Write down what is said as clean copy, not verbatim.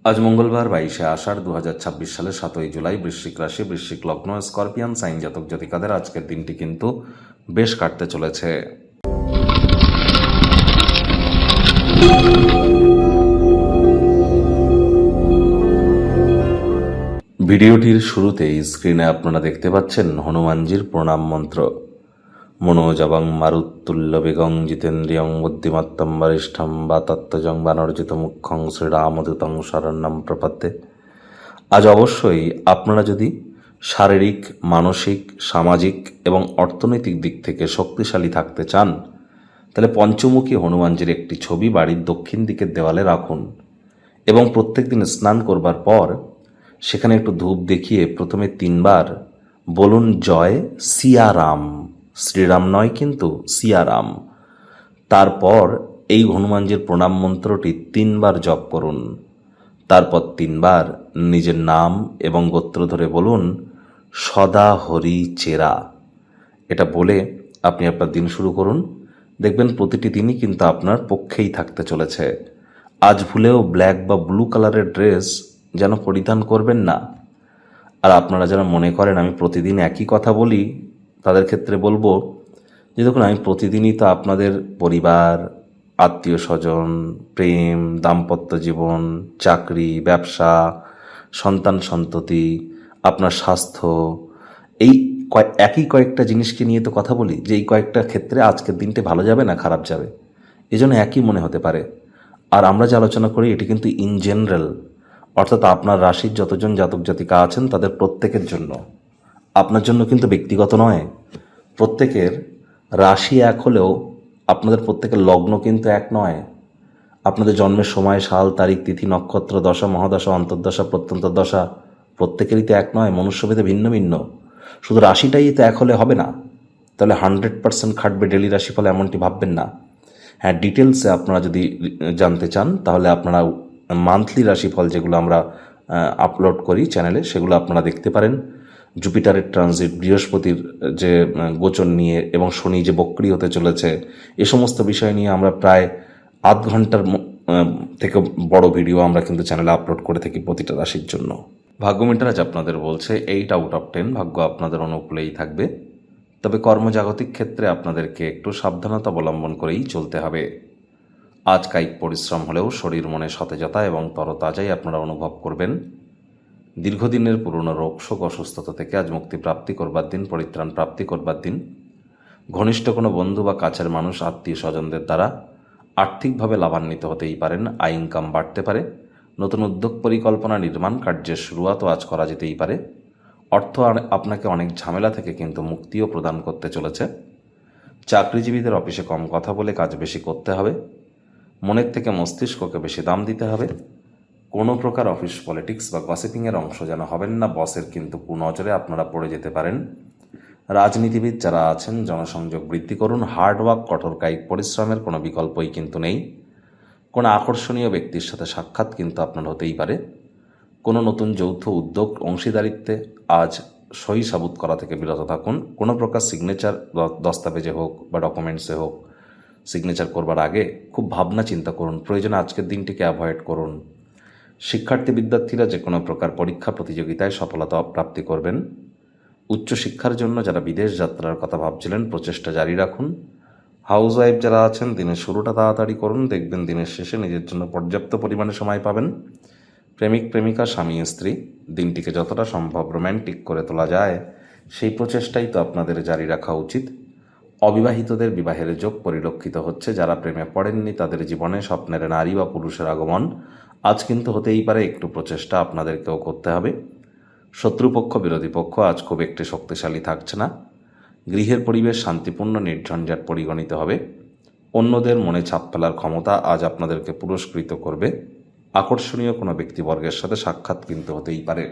আজ মঙ্গলবার 22শে আষাঢ় 2026 সালের 7ই জুলাই। বৃশ্চিক রাশি, বৃশ্চিক লগ্ন, স্করপিয়ান সাইন জাতক জাতিকাদের আজকের দিনটি কিন্তু বেশ কাটতে চলেছে। ভিডিওটির শুরুতেই স্ক্রিনে আপনারা দেখতে পাচ্ছেন হনুমানজির প্রণাম মন্ত্র। মনোজবং মারুত্তুল্য বেগং জিতেন্দ্রিয়ং বুদ্ধিমত্তম বরিষ্ঠম বা তত্ত্বজং বানর্জিত মুখ্যং শ্রীরামদূতং শরণ্যম প্রপদ্যে। আজ অবশ্যই আপনারা যদি শারীরিক, মানসিক, সামাজিক এবং অর্থনৈতিক দিক থেকে শক্তিশালী থাকতে চান, তাহলে পঞ্চমুখী হনুমানজির একটি ছবি বাড়ির দক্ষিণ দিকের দেওয়ালে রাখুন এবং প্রত্যেক দিন স্নান করবার পর সেখানে একটু ধূপ দেখিয়ে প্রথমে 3 বার বলুন জয় সিয়ারাম। শ্রীরাম নয় কিন্তু সিয়ারাম। তারপর এই হনুমানজির প্রণাম মন্ত্রটি 3 বার জপ করুন। তারপর 3 বার নিজের নাম এবং গোত্র ধরে বলুন সদা হরি চেরা। এটা বলে আপনি আপনার দিন শুরু করুন। দেখবেন প্রতিটি দিনই কিন্তু আপনার পক্ষেই থাকতে চলেছে। আজ ভুলেও ব্ল্যাক বা ব্লু কালারের ড্রেস যেন পরিধান করবেন না। আর আপনারা যারা মনে করেন আমি প্রতিদিন একই কথা বলি, তাদের ক্ষেত্রে বলবো যে দেখুন, আমি প্রতিদিনই তো আপনাদের পরিবার, আত্মীয় স্বজন, প্রেম, দাম্পত্য জীবন, চাকরি, ব্যবসা, সন্তান সন্ততি, আপনার স্বাস্থ্য, এই একই কয়েকটা জিনিসকে নিয়ে তো কথা বলি যে এই কয়েকটা ক্ষেত্রে আজকের দিনটি ভালো যাবে না খারাপ যাবে, এজন্য একই মনে হতে পারে। আর আমরা যে আলোচনা করি এটি কিন্তু ইন জেনারেল, অর্থাৎ আপনার রাশির যতজন জাতক জাতিকা আছেন তাদের প্রত্যেকের জন্য, আপনার জন্য কিন্তু ব্যক্তিগত নয়। প্রত্যেকের রাশি এক হলেও আপনাদের প্রত্যেকের লগ্ন কিন্তু এক নয়। আপনাদের জন্মের সময়, সাল, তারিখ, তিথি, নক্ষত্র, দশা, মহাদশা, অন্তর্দশা, প্রত্যন্ত দশা প্রত্যেকেরই তো এক নয়, মনুষ্যভেদে ভিন্ন ভিন্ন। শুধু রাশিটাই তো এক হলে হবে না, তাহলে 100% খাটবে ডেলি রাশিফল এমনটি ভাববেন না। হ্যাঁ, ডিটেলসে আপনারা যদি জানতে চান তাহলে আপনারা মান্থলি রাশিফল যেগুলো আমরা আপলোড করি চ্যানেলে সেগুলো আপনারা দেখতে পারেন। জুপিটারের ট্রানজিট, বৃহস্পতির যে গোচর নিয়ে এবং শনি যে বক্রি হতে চলেছে, এ সমস্ত বিষয় নিয়ে আমরা প্রায় আধ ঘন্টার থেকে বড় ভিডিও আমরা কিন্তু চ্যানেলে আপলোড করে থাকি প্রতিটা রাশির জন্য। ভাগ্য মিটার আজ আপনাদের বলছে 8 আউট অফ 10 ভাগ্য আপনাদের অনুকূলেই থাকবে। তবে কর্মজাগতিক ক্ষেত্রে আপনাদেরকে একটু সাবধানতা অবলম্বন করেই চলতে হবে। আজ কায়িক পরিশ্রম হলেও শরীর মনে সতেজতা এবং তরতাজাই আপনারা অনুভব করবেন। দীর্ঘদিনের পুরনো রোগ শোক অসুস্থতা থেকে আজ মুক্তি প্রাপ্তি করবার দিন, পরিত্রাণ প্রাপ্তি করবার দিন। ঘনিষ্ঠ কোনো বন্ধু বা কাছের মানুষ, আত্মীয় স্বজনদের দ্বারা আর্থিকভাবে লাভান্বিত হতেই পারেন। আয় ইনকাম বাড়তে পারে। নতুন উদ্যোগ পরিকল্পনা, নির্মাণ কার্যের শুরুয়াতও আজ করা যেতেই পারে। অর্থ আপনাকে অনেক ঝামেলা থেকে কিন্তু মুক্তিও প্রদান করতে চলেছে। চাকরিজীবীদের অফিসে কম কথা বলে কাজ বেশি করতে হবে। মনের থেকে মস্তিষ্ককে বেশি দাম দিতে হবে। কোনো প্রকার অফিস পলিটিক্স বা গসিপিংয়ের অংশ যেন হবেন না। বসের কিন্তু কুনজরে আপনারা পড়ে যেতে পারেন। রাজনীতিবিদ যারা আছেন জনসংযোগ বৃদ্ধি করুন। হার্ডওয়ার্ক, কঠোর কায়িক পরিশ্রমের কোনো বিকল্পই কিন্তু নেই। কোনো আকর্ষণীয় ব্যক্তির সাথে সাক্ষাৎ কিন্তু আপনার হতেই পারে। কোনো নতুন যৌথ উদ্যোগ, অংশীদারিত্বে আজ সই সাবুত করা থেকে বিরত থাকুন। কোনো প্রকার সিগনেচার দস্তাবেজে হোক বা ডকুমেন্টসে হোক, সিগনেচার করবার আগে খুব ভাবনা চিন্তা করুন। প্রয়োজনে আজকের দিনটিকে অ্যাভয়েড করুন। শিক্ষার্থী বিদ্যার্থীরা যে কোনো প্রকার পরীক্ষা প্রতিযোগিতায় সফলতা প্রাপ্তি করবেন। উচ্চশিক্ষার জন্য যারা বিদেশ যাত্রার কথা ভাবছিলেন প্রচেষ্টা জারি রাখুন। হাউস ওয়াইফ যারা আছেন দিনের শুরুটা তাড়াতাড়ি করুন, দেখবেন দিনের শেষে নিজের জন্য পর্যাপ্ত পরিমাণে সময় পাবেন। প্রেমিক প্রেমিকা, স্বামী স্ত্রী দিনটিকে যতটা সম্ভব রোম্যান্টিক করে তোলা যায় সেই প্রচেষ্টাই তো আপনাদের জারি রাখা উচিত। অবিবাহিতদের বিবাহের যোগ পরিলক্ষিত হচ্ছে। যারা প্রেমে পড়েননি তাদের জীবনে স্বপ্নের নারী বা পুরুষের আগমন আজ কিন্তু হতেই পারে। একটু প্রচেষ্টা আপনাদেরকেও করতে হবে। শত্রুপক্ষ, বিরোধী পক্ষ আজ খুব একটি শক্তিশালী থাকছে না। গৃহের পরিবেশ শান্তিপূর্ণ, নির্ঝঞ্ঝাট পরিগণিত হবে। অন্যদের মনে ছাপ ফেলার ক্ষমতা আজ আপনাদেরকে পুরস্কৃত করবে। আকর্ষণীয় কোনো ব্যক্তিবর্গের সাথে সাক্ষাৎ কিন্তু হতেই পারে।